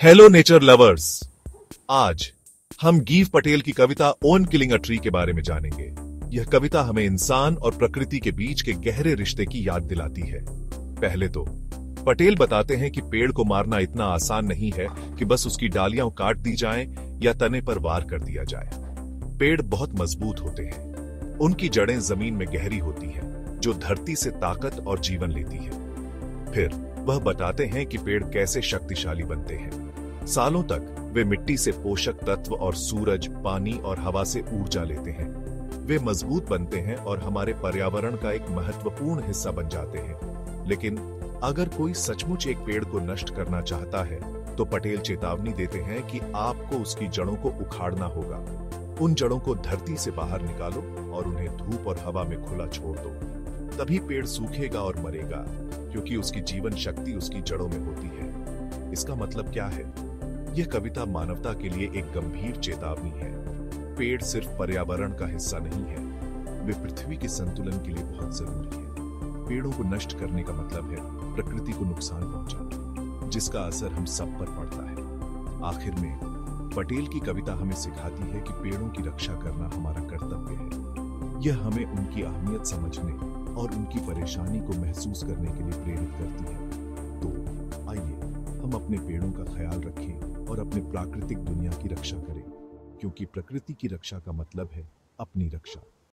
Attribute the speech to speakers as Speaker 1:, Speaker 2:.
Speaker 1: Hello nature lovers. आज हम give Patel की कविता ओन किलिंग अ ट्री के बारे में जानेंगे। यह कविता हमें इंसान और प्रकृति के बीच के गहरे रिश्ते की याद दिलाती है। पहले तो पटेल बताते हैं कि पेड़ को मारना इतना आसान नहीं है कि बस उसकी डालियां काट दी जाएं या तने पर वार कर दिया जाए। पेड़ बहुत मजबूत होते हैं। उनकी जड़ें जमीन में गहरी होती हैं, जो धरती से ताकत और जीवन लेती है। फिर वह बताते हैं कि पेड़ कैसे शक्तिशाली बनते हैं। सालों तक वे मिट्टी से पोषक तत्व और सूरज, पानी और हवा से ऊर्जा लेते हैं। वे मजबूत बनते हैं और हमारे पर्यावरण का एक महत्वपूर्ण हिस्सा बन जाते हैं। लेकिन अगर कोई सचमुच एक पेड़ को नष्ट करना चाहता है, तो पटेल चेतावनी देते हैं कि आपको उसकी जड़ों को उखाड़ना होगा। उन जड़ों को धरती से बाहर निकालो और उन्हें धूप और हवा में खुला छोड़ दो। तभी पेड़ सूखेगा और मरेगा, क्योंकि उसकी जीवन शक्ति उसकी जड़ों में होती है। इसका मतलब क्या है? यह कविता मानवता के लिए एक गंभीर चेतावनी है। पेड़ सिर्फ पर्यावरण का हिस्सा नहीं है, वे पृथ्वी के संतुलन के लिए बहुत जरूरी है। पेड़ों को नष्ट करने का मतलब है प्रकृति को नुकसान पहुंचाना, जिसका असर हम सब पर पड़ता है। आखिर में पटेल की कविता हमें सिखाती है कि पेड़ों की रक्षा करना हमारा कर्तव्य है। यह हमें उनकी अहमियत समझने और उनकी परेशानी को महसूस करने के लिए प्रेरित करती है। तो आइए हम अपने पेड़ों का ख्याल रखें और अपने प्राकृतिक दुनिया की रक्षा करें, क्योंकि प्रकृति की रक्षा का मतलब है अपनी रक्षा।